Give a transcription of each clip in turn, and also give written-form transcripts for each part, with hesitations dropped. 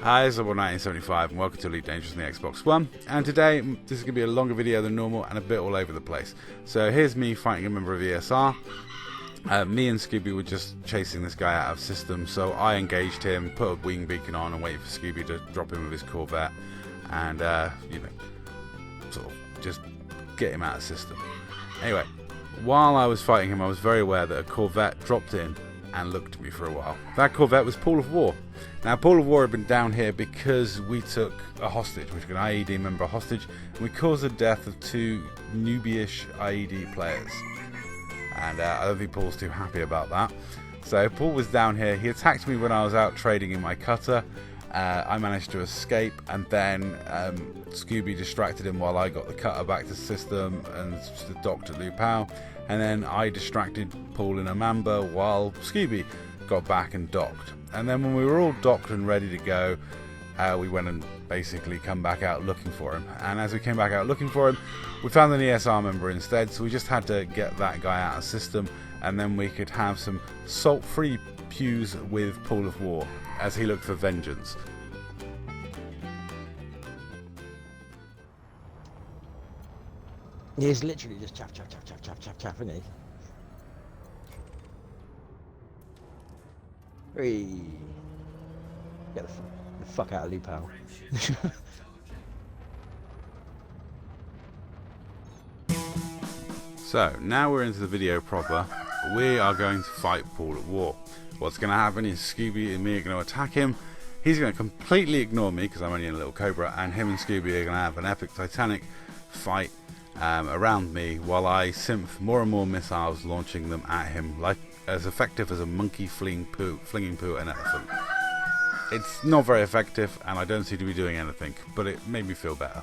Hi, it's Double 1975 and welcome to Elite Dangerous on the Xbox One. And today, this is going to be a longer video than normal and a bit all over the place. So here's me fighting a member of ESR. Me and Scooby were just chasing this guy out of system, so I engaged him, put a wing beacon on and waited for Scooby to drop in with his Corvette and, sort of just get him out of system. Anyway, while I was fighting him, I was very aware that a Corvette dropped in and looked at me for a while. That Corvette was Pool of War. Now, Pool of War had been down here because we took a hostage. We took an IED member hostage, and we caused the death of two newbie-ish IED players. And I don't think Paul's too happy about that. So Paul was down here. He attacked me when I was out trading in my cutter. I managed to escape, and then Scooby distracted him while I got the cutter back to the system and docked at Lupao. And then I distracted Paul in a Mamba while Scooby got back and docked. And then when we were all docked and ready to go, we went and basically come back out looking for him. And as we came back out looking for him, we found an ESR member instead, so we just had to get that guy out of system, and then we could have some salt-free pews with Pool of War as he looked for vengeance. He's literally just chaff, isn't he? Whee. Get the fuck out of Lupao. So, now we're into the video proper. We are going to fight Pool of War. What's going to happen is Scooby and me are going to attack him. He's going to completely ignore me because I'm only in a little Cobra, and him and Scooby are going to have an epic Titanic fight around me while I synth more and more missiles, launching them at him like as effective as a monkey flinging poo at an elephant. It's not very effective, and I don't seem to be doing anything, but it made me feel better.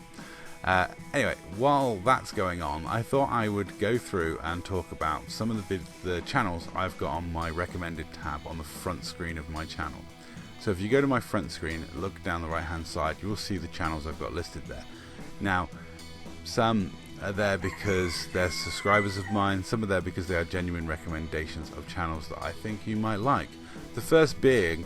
Anyway, while that's going on, I thought I would go through and talk about some of the channels I've got on my recommended tab on the front screen of my channel. So if you go to my front screen, look down the right hand side, you will see the channels I've got listed there. Now, some are there because they're subscribers of mine, some are there because they are genuine recommendations of channels that I think you might like. The first being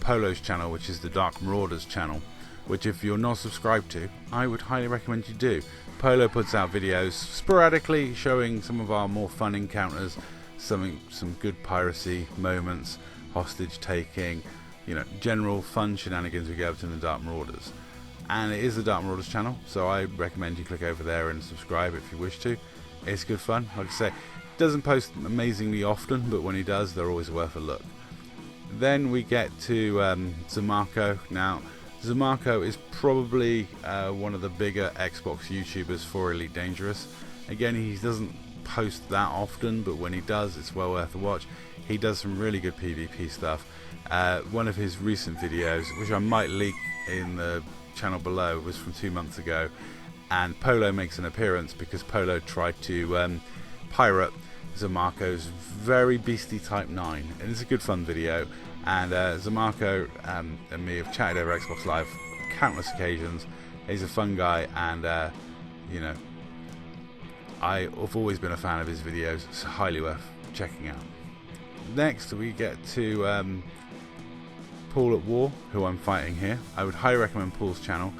Polo's channel, which is the Dark Marauders channel, which if you're not subscribed to, I would highly recommend you do. Polo puts out videos sporadically showing some of our more fun encounters, some good piracy moments, hostage taking, general fun shenanigans we get up to in the Dark Marauders. And it is the Dark Marauders channel, so I recommend you click over there and subscribe if you wish to. It's good fun. Like I say, doesn't post amazingly often, but when he does, they're always worth a look. Then we get to Zamarco. Now, Zamarco is probably one of the bigger Xbox YouTubers for Elite Dangerous. Again, he doesn't post that often, but when he does, it's well worth a watch. He does some really good PvP stuff. One of his recent videos, which I might leak in the channel below, was from 2 months ago, and Polo makes an appearance because Polo tried to pirate Zamarco's very beastly Type 9, and it's a good fun video. And Zamarco and me have chatted over Xbox Live countless occasions. He's a fun guy, and I've always been a fan of his videos. It's highly worth checking out. Next we get to Pool at War, who I'm fighting here. I would highly recommend Paul's channel.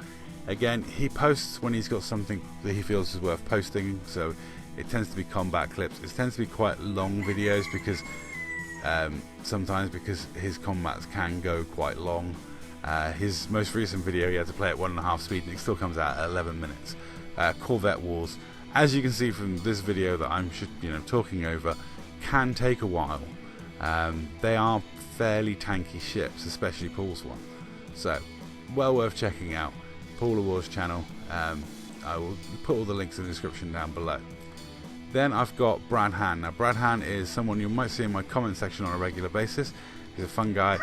Again, he posts when he's got something that he feels is worth posting, so it tends to be combat clips. It tends to be quite long videos because sometimes because his combats can go quite long. His most recent video, he had to play at 1.5 speed, and it still comes out at 11 minutes. Corvette Wars, as you can see from this video that I'm talking over, can take a while. They are fairly tanky ships, especially Paul's one, so well worth checking out. Pool of War's channel. I will put all the links in the description down below. Then I've got Brad Han. Now, Brad Han is someone you might see in my comment section on a regular basis. He's a fun guy.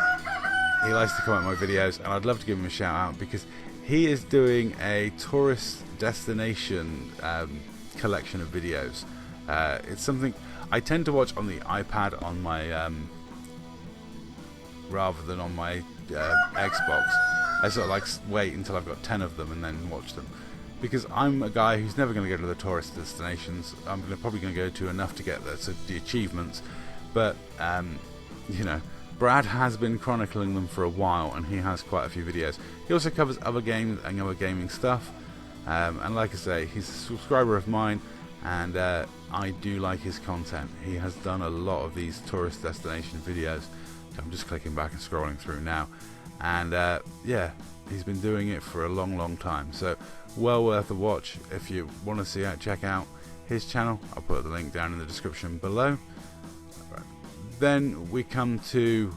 He likes to comment on my videos, and I'd love to give him a shout out because he is doing a tourist destination collection of videos. It's something I tend to watch on the iPad on my rather than on my Xbox. I sort of like wait until I've got 10 of them and then watch them, because I'm a guy who's never going to go to the tourist destinations. I'm probably going to go to enough to get the achievements, but Brad has been chronicling them for a while, and he has quite a few videos. He also covers other games and other gaming stuff, and like I say, he's a subscriber of mine, and I do like his content. He has done a lot of these tourist destination videos. I'm just clicking back and scrolling through now, and yeah, he's been doing it for a long time, so well worth a watch. If you want to see it, check out his channel. I'll put the link down in the description below. Then we come to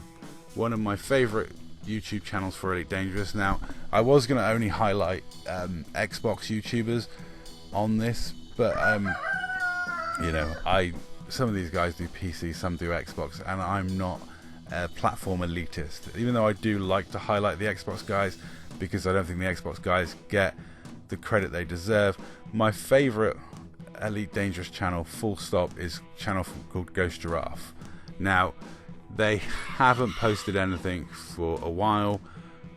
one of my favorite YouTube channels for Elite Dangerous. Now, I was going to only highlight Xbox YouTubers on this, but you know, some of these guys do PC, some do Xbox, and I'm not a platform elitist, even though I do like to highlight the Xbox guys, because I don't think the Xbox guys get the credit they deserve. My favorite Elite Dangerous channel, full stop, is a channel called Ghost Giraffe. Now, they haven't posted anything for a while,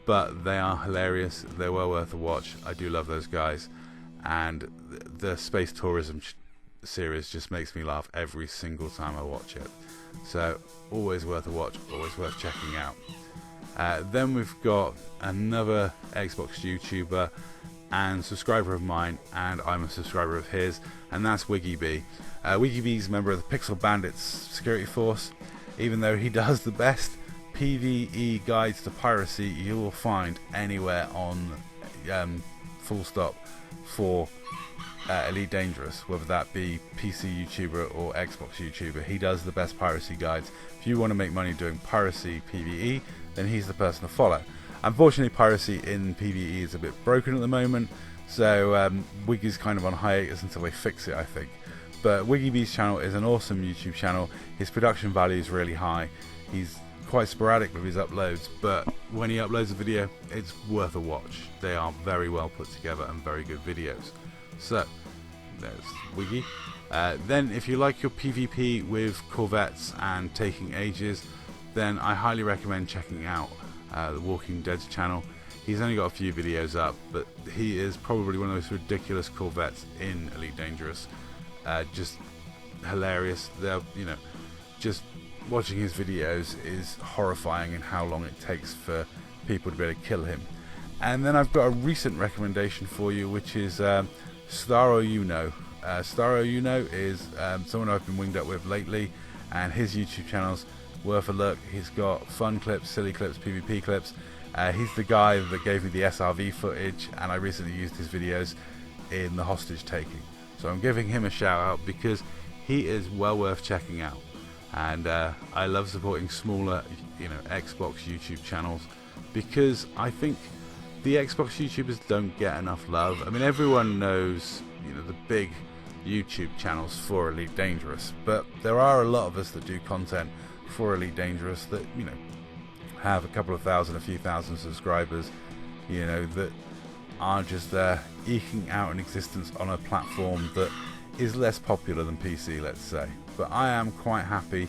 but they are hilarious. They're well worth a watch. I do love those guys, and the space tourism series just makes me laugh every single time I watch it. So always worth a watch, always worth checking out. Then we've got another Xbox YouTuber and subscriber of mine, and I'm a subscriber of his, and that's WiggyB. WiggyB's a member of the Pixel Bandits security force. Even though he does the best PvE guides to piracy you will find anywhere on full stop for Elite Dangerous, whether that be PC YouTuber or Xbox YouTuber, he does the best piracy guides. If you want to make money doing piracy PvE, then he's the person to follow. Unfortunately, piracy in PvE is a bit broken at the moment, so Wiggy's kind of on hiatus until they fix it, I think. But WiggyB's channel is an awesome YouTube channel. His production value is really high. He's quite sporadic with his uploads, but when he uploads a video, it's worth a watch. They are very well put together and very good videos. So, there's Wiggy. Then, if you like your PvP with Corvettes and taking ages, then I highly recommend checking out the Walking Dead's channel. He's only got a few videos up, but he is probably one of the most ridiculous Corvettes in Elite Dangerous. Just hilarious. They're, you know, just watching his videos is horrifying in how long it takes for people to be able to kill him. And then I've got a recent recommendation for you, which is Staro Uno. Staro Uno is someone I've been winged up with lately, and his YouTube channel's worth a look. He's got fun clips, silly clips, PvP clips. He's the guy that gave me the SRV footage, and I recently used his videos in the hostage taking. So I'm giving him a shout out because he is well worth checking out. And I love supporting smaller, you know, Xbox YouTube channels, because I think the Xbox YouTubers don't get enough love. I mean, everyone knows, you know, the big YouTube channels for Elite Dangerous, but there are a lot of us that do content for Elite Dangerous that, you know, have a couple of thousand, a few thousand subscribers, you know, that are just there eking out an existence on a platform that is less popular than PC, let's say. But I am quite happy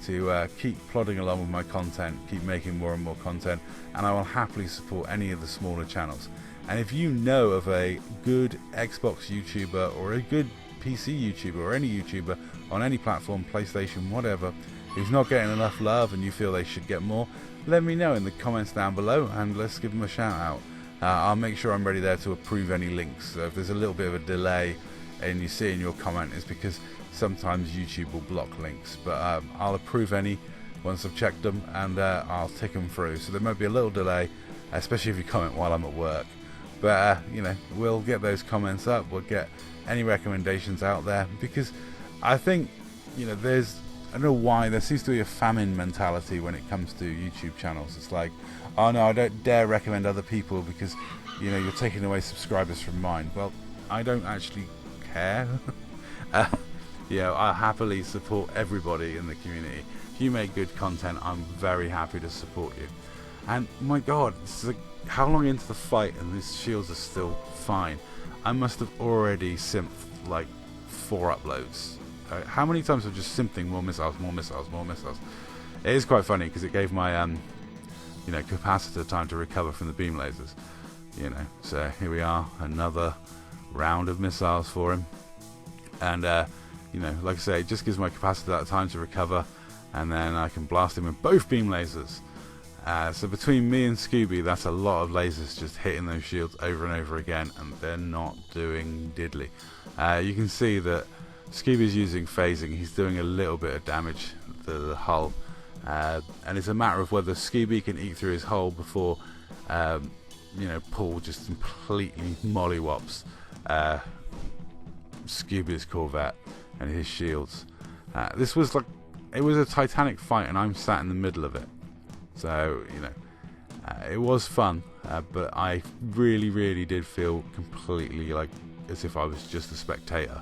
to keep plodding along with my content, keep making more and more content, and I will happily support any of the smaller channels. And if you know of a good Xbox YouTuber or a good PC YouTuber or any YouTuber on any platform, PlayStation, whatever, who's not getting enough love and you feel they should get more, let me know in the comments down below and let's give them a shout out. I'll make sure I'm ready there to approve any links. So if there's a little bit of a delay and you see in your comment, it's because sometimes YouTube will block links, but I'll approve any once I've checked them, and I'll tick them through. So there might be a little delay, especially if you comment while I'm at work, but you know, we'll get those comments up, we'll get any recommendations out there, because I think, you know, I don't know why there seems to be a famine mentality when it comes to YouTube channels. It's like, oh no, I don't dare recommend other people because, you know, you're taking away subscribers from mine. Well, I don't actually care. You know, I happily support everybody in the community. If you make good content, I'm very happy to support you. And my god, this is like, how long into the fight and these shields are still fine? I must have already simped like 4 uploads. How many times have just simping more missiles, more missiles, more missiles? It is quite funny because it gave my you know, capacitor time to recover from the beam lasers. You know, so here we are, another round of missiles for him. And you know, like I say, it just gives my capacitor that time to recover, and then I can blast him with both beam lasers. So between me and Scooby, that's a lot of lasers just hitting those shields over and over again, and they're not doing diddly. You can see that Scooby's using phasing. He's doing a little bit of damage to the hull, and it's a matter of whether Scooby can eat through his hull before Paul just completely mollywops Scooby's Corvette and his shields. This was like, it was a titanic fight, and I'm sat in the middle of it. So, it was fun, but I really did feel completely like as if I was just a spectator.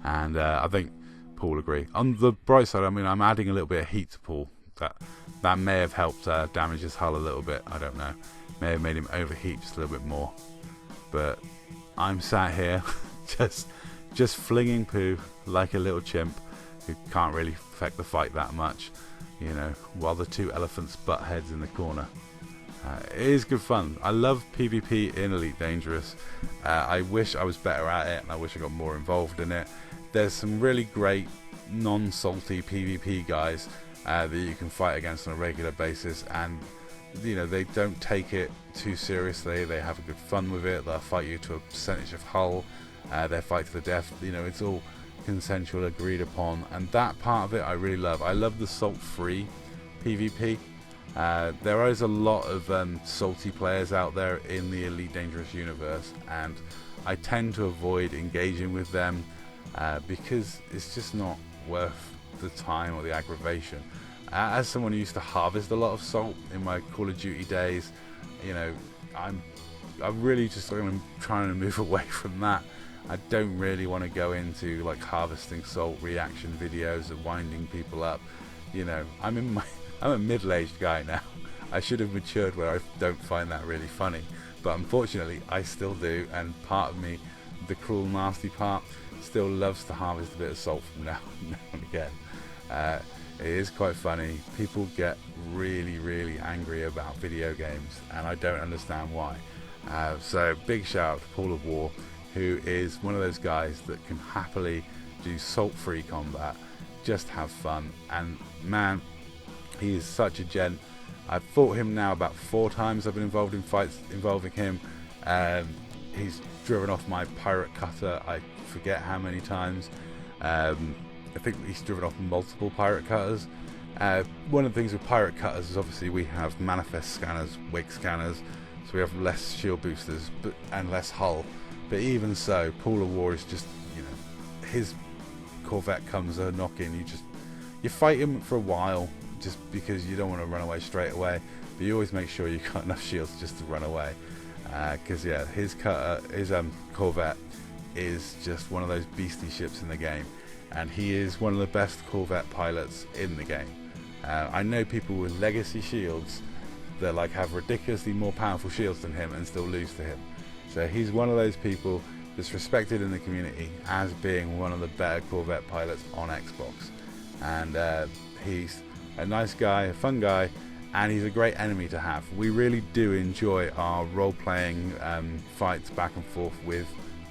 And I think Paul agreed. On the bright side, I mean, I'm adding a little bit of heat to Paul. That may have helped damage his hull a little bit. I don't know. May have made him overheat just a little bit more. But I'm sat here just flinging poo like a little chimp who can't really affect the fight that much. While the two elephants butt heads in the corner. It is good fun. I love PvP in Elite Dangerous. I wish I was better at it, and I wish I got more involved in it. There's some really great non-salty PvP guys that you can fight against on a regular basis, and they don't take it too seriously. They have a good fun with it. They'll fight you to a percentage of hull. They fight to the death. It's all consensual, agreed upon, and that part of it I really love. I love the salt-free PvP. There is a lot of salty players out there in the Elite Dangerous universe, and I tend to avoid engaging with them because it's just not worth the time or the aggravation. As someone who used to harvest a lot of salt in my Call of Duty days, I'm really just trying to move away from that. I don't really want to go into like harvesting salt reaction videos and winding people up. I'm a middle-aged guy now. I should have matured where I don't find that really funny, but unfortunately I still do, and part of me, the cruel nasty part, still loves to harvest a bit of salt from now and again. It is quite funny. People get really angry about video games, and I don't understand why. So big shout out to Paul of War, who is one of those guys that can happily do salt-free combat, just have fun, and man, he is such a gent. I've fought him now about 4 times. I've been involved in fights involving him. He's driven off my pirate cutter, I forget how many times. I think he's driven off multiple pirate cutters. One of the things with pirate cutters is obviously we have manifest scanners, wake scanners, so we have less shield boosters and less hull. But even so, Paul of War is just, his Corvette comes a knock-in. You fight him for a while just because you don't want to run away straight away, but you always make sure you've got enough shields just to run away. Because his Corvette is just one of those beastie ships in the game, and he is one of the best Corvette pilots in the game. I know people with legacy shields that have ridiculously more powerful shields than him and still lose to him. So he's one of those people that's respected in the community as being one of the better Corvette pilots on Xbox. And he's a nice guy, a fun guy, and he's a great enemy to have. We really do enjoy our role-playing fights back and forth with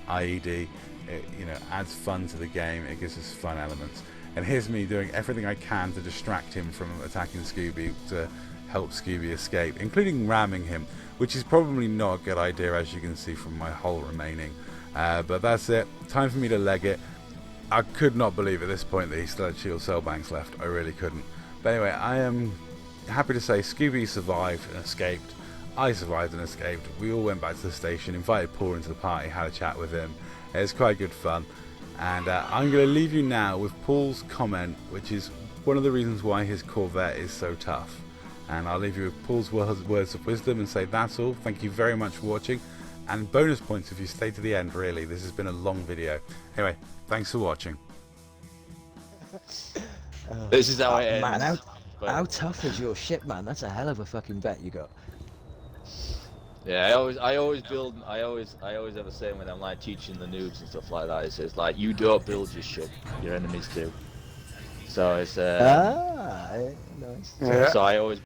IED. It adds fun to the game. It gives us fun elements. And here's me doing everything I can to distract him from attacking Scooby, to help Scooby escape, including ramming him, which is probably not a good idea, as you can see from my hull remaining. But that's it. Time for me to leg it. I could not believe at this point that he still had shield cell banks left. I really couldn't. But anyway, I am happy to say Scooby survived and escaped. I survived and escaped. We all went back to the station, invited Paul into the party, had a chat with him. It was quite good fun. And I'm going to leave you now with Paul's comment, which is one of the reasons why his Corvette is so tough. And I'll leave you with Paul's words of wisdom and say that's all. Thank you very much for watching. And bonus points if you stay to the end, really. This has been a long video. Anyway, thanks for watching. This is how it ends. Man, how tough is your ship, man? That's a hell of a fucking bet you got. Yeah, I always have a saying when I'm teaching the noobs and stuff like that. It says you don't build your ship, your enemies do. So it's nice. So I always